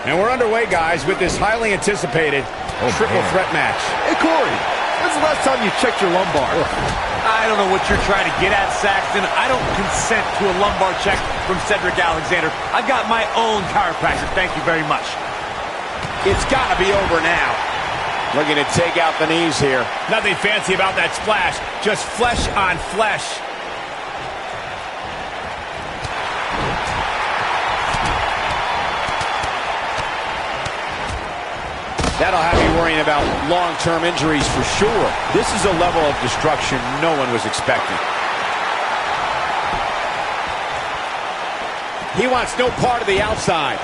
And we're underway, guys, with this highly anticipated triple threat match. Hey, Corey, when's the last time you checked your lumbar? I don't know what you're trying to get at, Saxton. I don't consent to a lumbar check from Cedric Alexander. I've got my own chiropractor. Thank you very much. It's got to be over now. Looking to take out the knees here. Nothing fancy about that splash. Just flesh on flesh. That'll have you worrying about long-term injuries for sure. This is a level of destruction no one was expecting. He wants no part of the outside.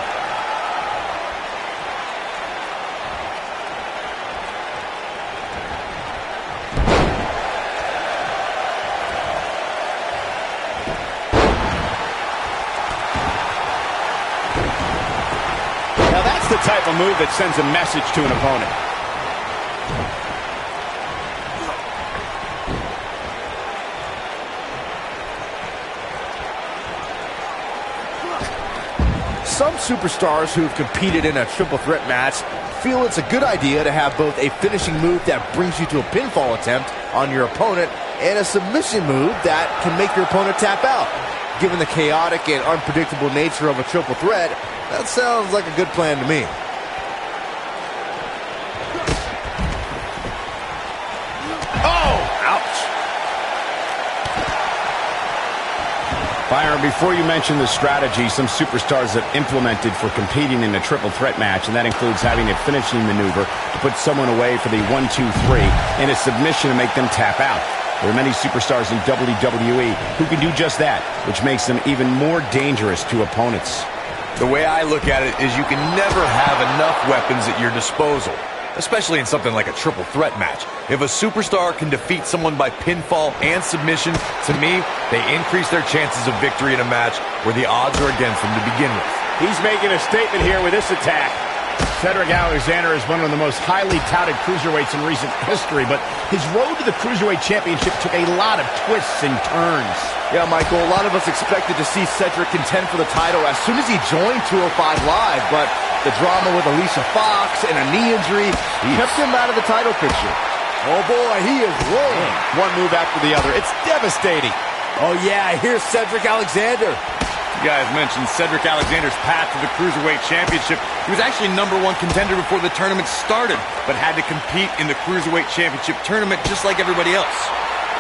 The type of move that sends a message to an opponent. Some superstars who have competed in a triple threat match feel it's a good idea to have both a finishing move that brings you to a pinfall attempt on your opponent and a submission move that can make your opponent tap out. Given the chaotic and unpredictable nature of a triple threat, that sounds like a good plan to me. Oh! Ouch! Byron, before you mention the strategy some superstars have implemented for competing in a triple threat match, and that includes having a finishing maneuver to put someone away for the 1-2-3 and a submission to make them tap out. There are many superstars in WWE who can do just that, which makes them even more dangerous to opponents. The way I look at it is you can never have enough weapons at your disposal, especially in something like a triple threat match. If a superstar can defeat someone by pinfall and submission, to me, they increase their chances of victory in a match where the odds are against them to begin with. He's making a statement here with this attack. Cedric Alexander is one of the most highly touted cruiserweights in recent history, but his road to the Cruiserweight Championship took a lot of twists and turns. Yeah, Michael, a lot of us expected to see Cedric contend for the title as soon as he joined 205 Live, but the drama with Alicia Fox and a knee injury kept him out of the title picture. Oh boy, he is rolling. One move after the other. It's devastating. Oh yeah, here's Cedric Alexander. You guys mentioned Cedric Alexander's path to the Cruiserweight Championship. He was actually #1 contender before the tournament started, but had to compete in the Cruiserweight Championship tournament just like everybody else.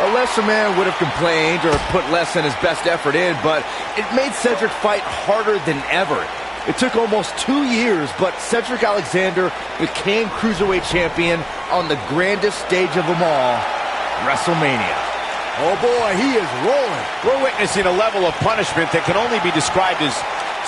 A lesser man would have complained or put less than his best effort in, but it made Cedric fight harder than ever. It took almost 2 years, but Cedric Alexander became Cruiserweight Champion on the grandest stage of them all, WrestleMania. Oh boy, he is rolling. We're witnessing a level of punishment that can only be described as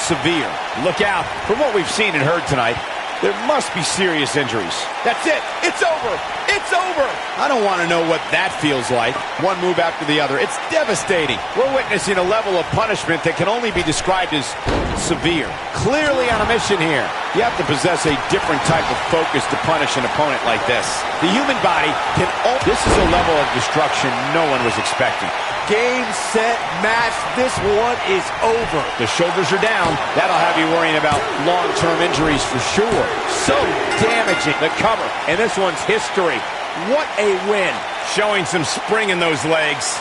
severe. Look out. From what we've seen and heard tonight, there must be serious injuries. That's it. It's over. It's over. I don't want to know what that feels like. One move after the other. It's devastating. We're witnessing a level of punishment that can only be described as severe. Clearly on a mission here. You have to possess a different type of focus to punish an opponent like this. The human body can only... This is a level of destruction no one was expecting. Game, set, match. This one is over. The shoulders are down. That'll have you worrying about long-term injuries for sure. So damaging. The cover. And this one's history. What a win. Showing some spring in those legs.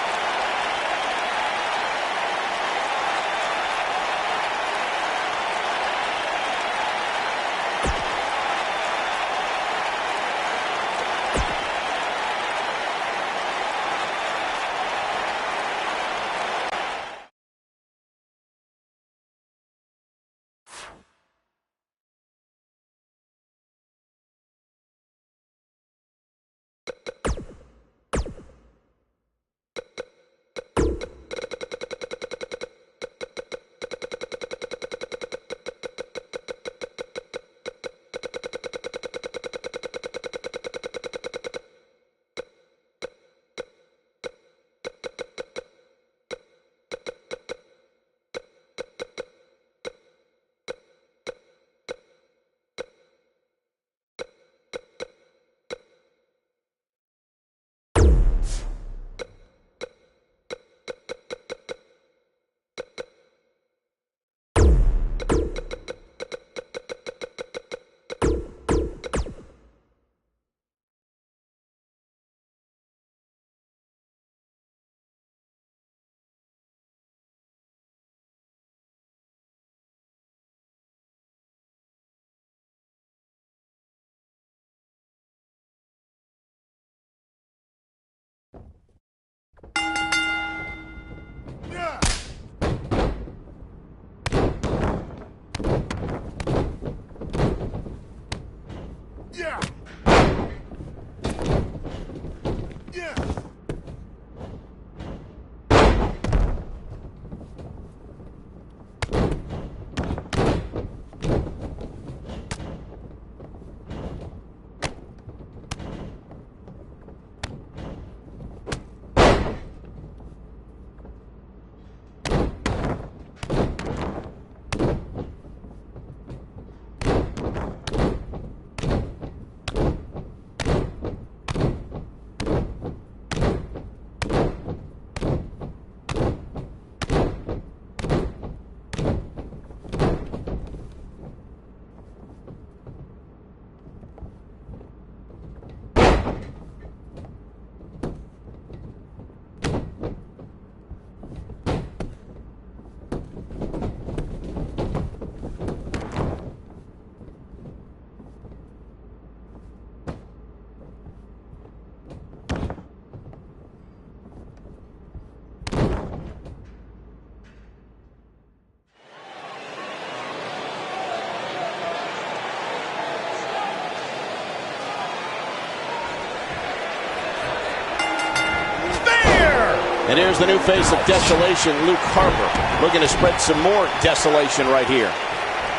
And here's the new face of desolation, Luke Harper, looking to spread some more desolation right here.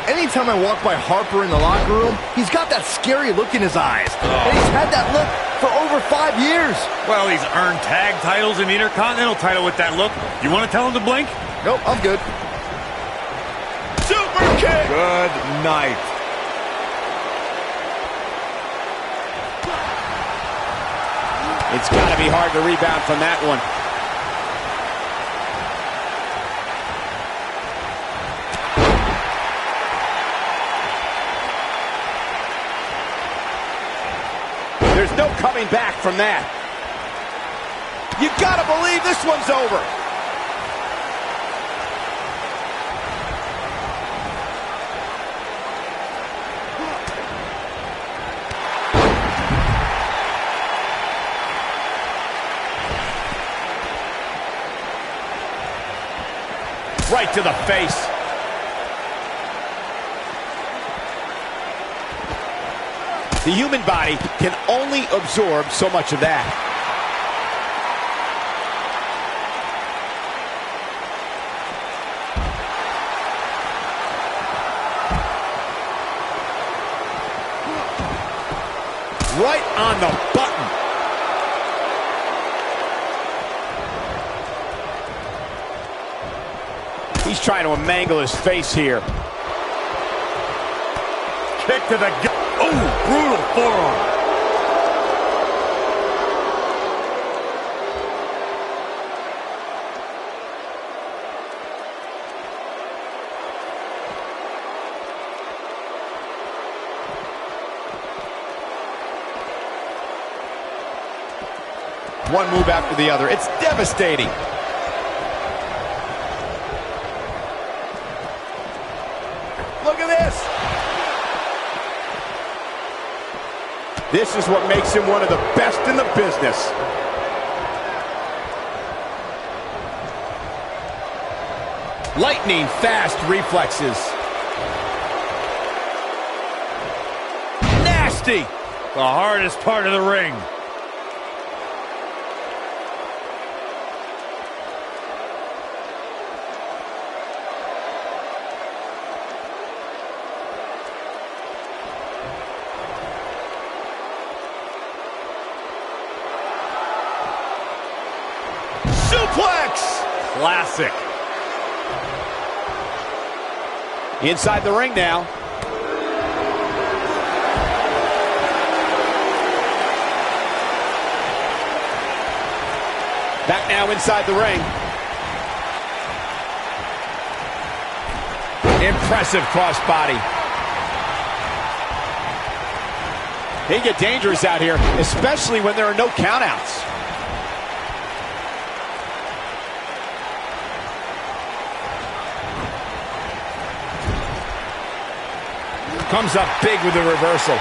Anytime I walk by Harper in the locker room, he's got that scary look in his eyes. And he's had that look for over 5 years. Well, he's earned tag titles and the Intercontinental title with that look. You want to tell him to blink? Nope, I'm good. Super kick! Good night. It's got to be hard to rebound from that one. There's no coming back from that. You gotta believe this one's over. Right to the face. The human body can only absorb so much of that. Right on the button. He's trying to mangle his face here. Kick to the gut. Oh, brutal forearm. One move after the other. It's devastating. Look at this. This is what makes him one of the best in the business. Lightning fast reflexes. Nasty. The hardest part of the ring. Suplex! Classic. Inside the ring now. Back now inside the ring. Impressive crossbody. They get dangerous out here, especially when there are no countouts. Comes up big with the reversal.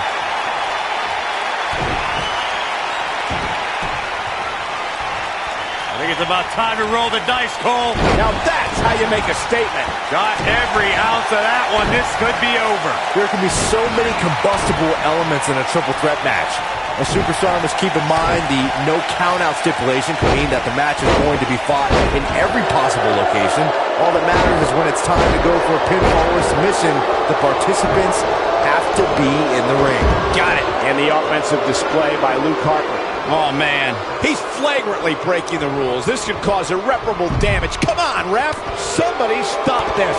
I think it's about time to roll the dice, Cole. Now that's how you make a statement. Got every ounce of that one. This could be over. There can be so many combustible elements in a triple threat match. A superstar must keep in mind the no count-out stipulation can mean that the match is going to be fought in every possible location. All that matters is when it's time to go for a pinfall or submission, the participants have to be in the ring. Got it. And the offensive display by Luke Harper. Oh, man. He's flagrantly breaking the rules. This could cause irreparable damage. Come on, ref. Somebody stop this.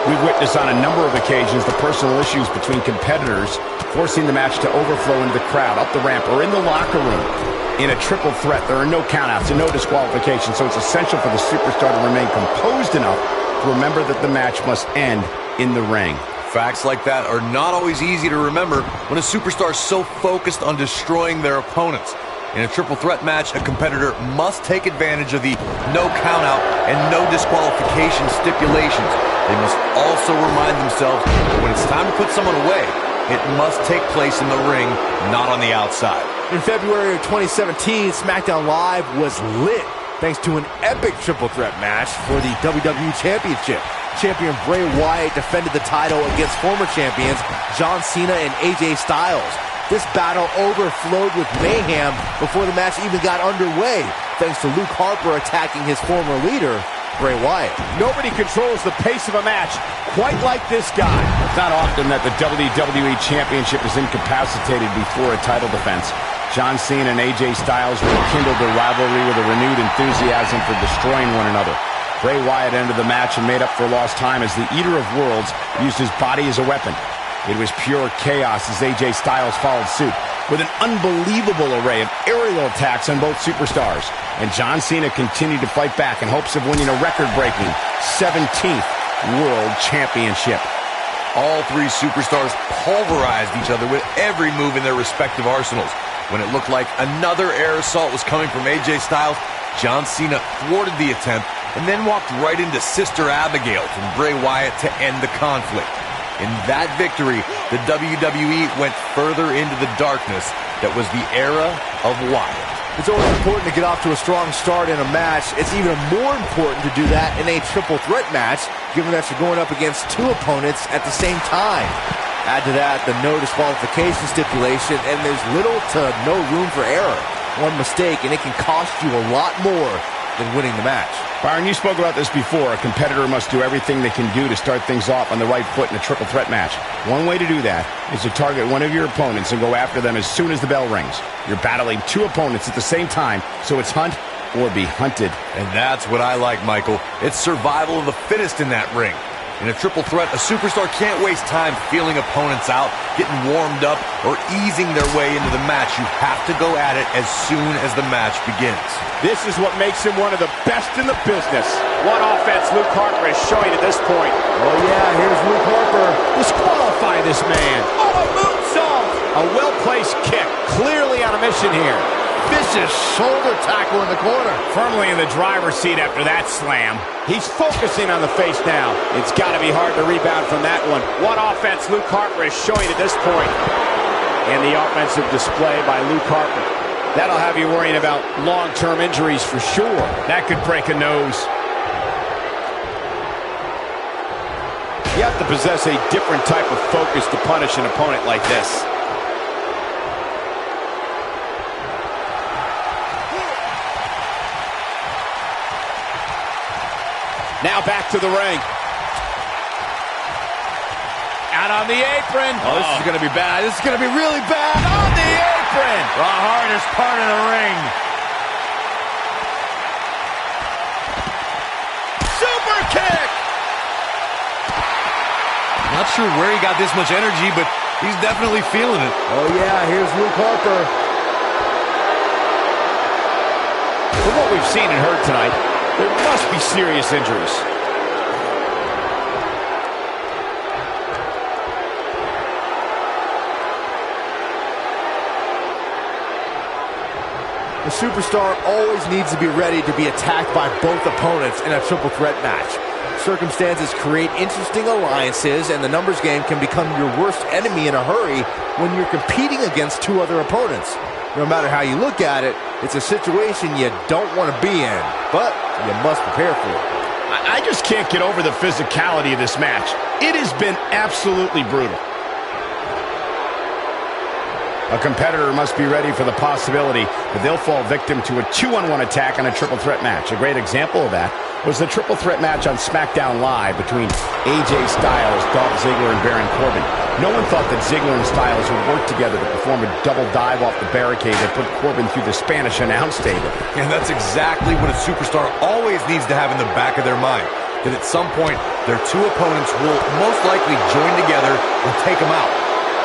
We've witnessed on a number of occasions the personal issues between competitors forcing the match to overflow into the crowd, up the ramp, or in the locker room. In a triple threat, there are no countouts and no disqualifications, so it's essential for the superstar to remain composed enough to remember that the match must end in the ring. Facts like that are not always easy to remember when a superstar is so focused on destroying their opponents. In a triple threat match, a competitor must take advantage of the no countout and no disqualification stipulations. They must also remind themselves that when it's time to put someone away, it must take place in the ring, not on the outside. In February of 2017, SmackDown Live was lit thanks to an epic triple threat match for the WWE Championship. Champion Bray Wyatt defended the title against former champions John Cena and AJ Styles. This battle overflowed with mayhem before the match even got underway, thanks to Luke Harper attacking his former leader, Bray Wyatt. Nobody controls the pace of a match quite like this guy. It's not often that the WWE Championship is incapacitated before a title defense. John Cena and AJ Styles rekindled their rivalry with a renewed enthusiasm for destroying one another. Bray Wyatt ended the match and made up for lost time as the Eater of Worlds used his body as a weapon. It was pure chaos as AJ Styles followed suit with an unbelievable array of aerial attacks on both superstars. And John Cena continued to fight back in hopes of winning a record-breaking 17th World Championship. All three superstars pulverized each other with every move in their respective arsenals. When it looked like another air assault was coming from AJ Styles, John Cena thwarted the attempt and then walked right into Sister Abigail from Bray Wyatt to end the conflict. In that victory, the WWE went further into the darkness that was the era of Wyatt. It's always important to get off to a strong start in a match. It's even more important to do that in a triple threat match, given that you're going up against two opponents at the same time. Add to that the no disqualification stipulation, and there's little to no room for error. One mistake, and it can cost you a lot more than winning the match. Byron, you spoke about this before. A competitor must do everything they can do to start things off on the right foot in a triple threat match. One way to do that is to target one of your opponents and go after them as soon as the bell rings. You're battling two opponents at the same time, so it's hunt or be hunted. And that's what I like, Michael. It's survival of the fittest in that ring. In a triple threat, a superstar can't waste time feeling opponents out, getting warmed up, or easing their way into the match. You have to go at it as soon as the match begins. This is what makes him one of the best in the business. What offense Luke Harper is showing at this point. Oh yeah, here's Luke Harper. Disqualify this man. Oh, a moonsault! A well-placed kick, clearly on a mission here. Vicious shoulder tackle in the corner. Firmly in the driver's seat after that slam. He's focusing on the face now. It's got to be hard to rebound from that one. What offense Luke Harper is showing at this point. And the offensive display by Luke Harper. That'll have you worrying about long-term injuries for sure. That could break a nose. You have to possess a different type of focus to punish an opponent like this. Now back to the ring. Out on the apron. Oh, this is going to be bad. This is going to be really bad. On the apron. The hardest part of the ring. Super kick. Not sure where he got this much energy, but he's definitely feeling it. Oh yeah, here's Luke Harper. From what we've seen and heard tonight, there must be serious injuries. The superstar always needs to be ready to be attacked by both opponents in a triple threat match. Circumstances create interesting alliances, and the numbers game can become your worst enemy in a hurry when you're competing against two other opponents. No matter how you look at it, it's a situation you don't want to be in, but you must prepare for it. I just can't get over the physicality of this match. It has been absolutely brutal. A competitor must be ready for the possibility that they'll fall victim to a 2-on-1 attack on a triple threat match. A great example of that was the triple threat match on SmackDown Live between AJ Styles, Dolph Ziggler, and Baron Corbin. No one thought that Ziggler and Styles would work together to perform a double dive off the barricade that put Corbin through the Spanish announce table. And that's exactly what a superstar always needs to have in the back of their mind. That at some point, their two opponents will most likely join together and take them out.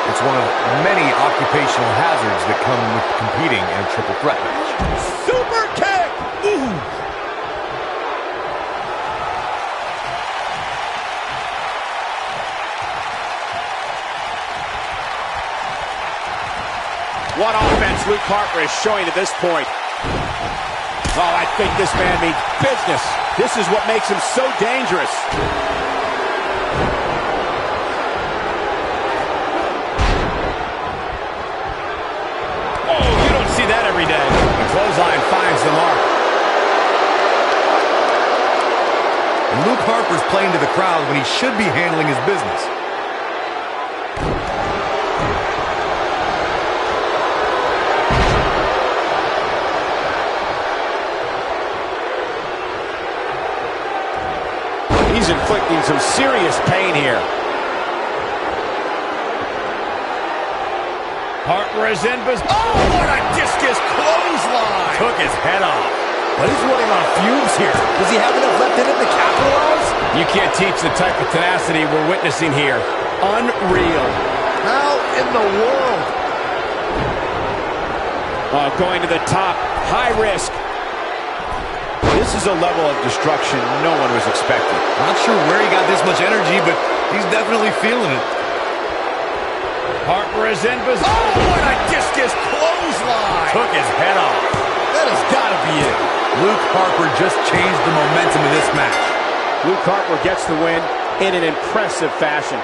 It's one of many occupational hazards that come with competing in a triple threat match. Super kick! Ooh! What offense Luke Harper is showing at this point. Oh, I think this man means business. This is what makes him so dangerous. That every day. The clothesline finds the mark. And Luke Harper's playing to the crowd when he should be handling his business. inflicting some serious pain here. Harper is in. Oh, what a discus clothesline! Took his head off. But he's running on fumes here. Does he have enough left in him to capitalize? You can't teach the type of tenacity we're witnessing here. Unreal. How in the world? Going to the top. High risk. This is a level of destruction no one was expecting. Not sure where he got this much energy, but he's definitely feeling it. Harper is in. Oh, what a discus clothesline! Took his head off. That has got to be it. Luke Harper just changed the momentum of this match. Luke Harper gets the win in an impressive fashion.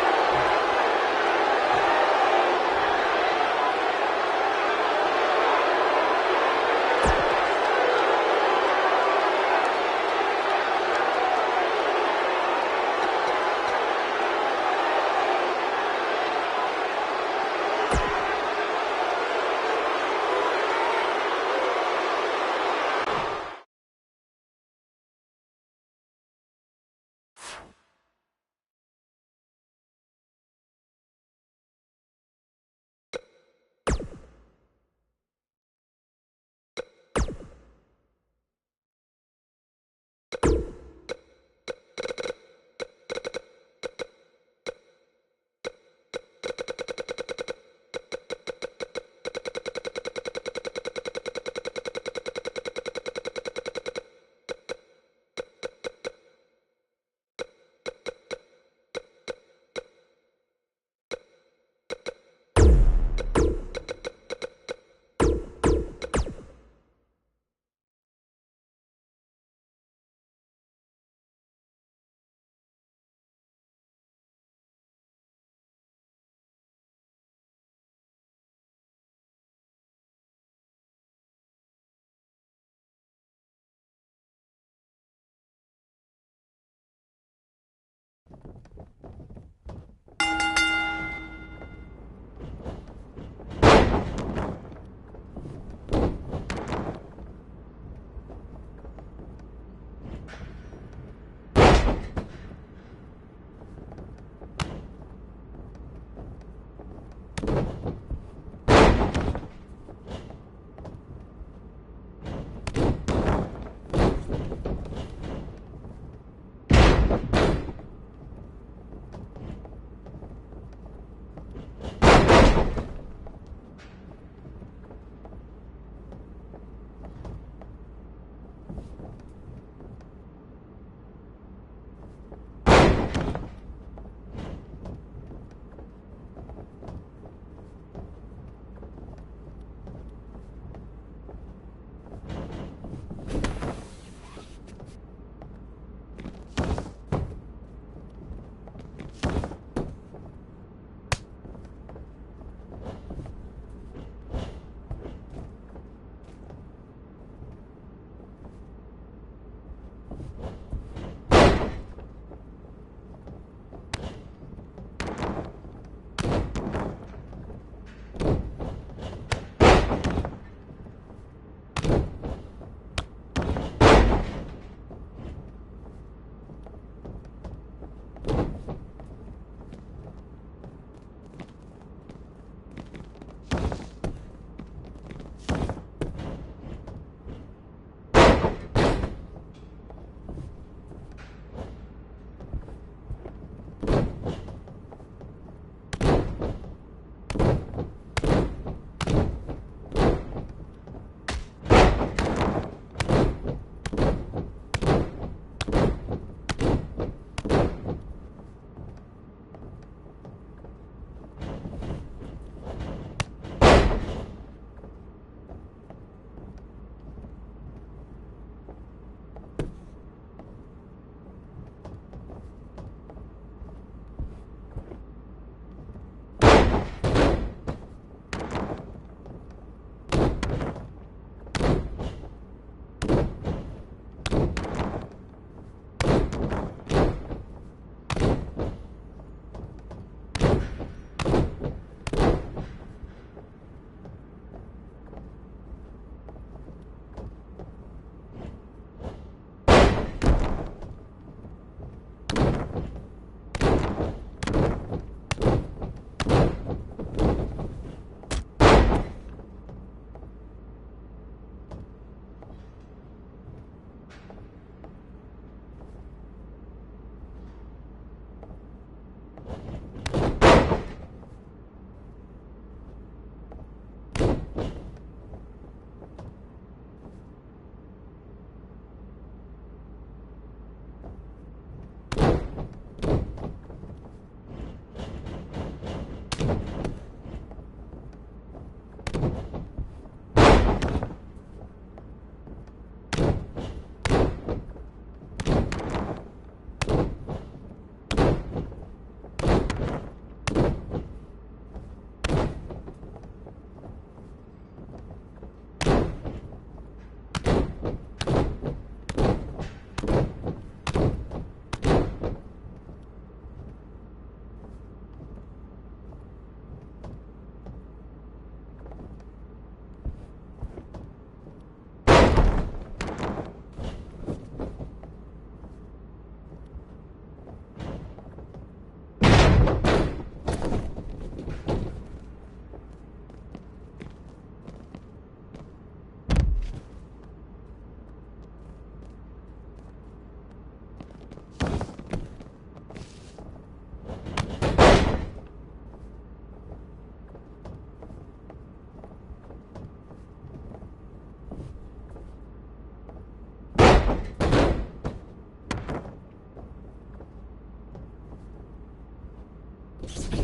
You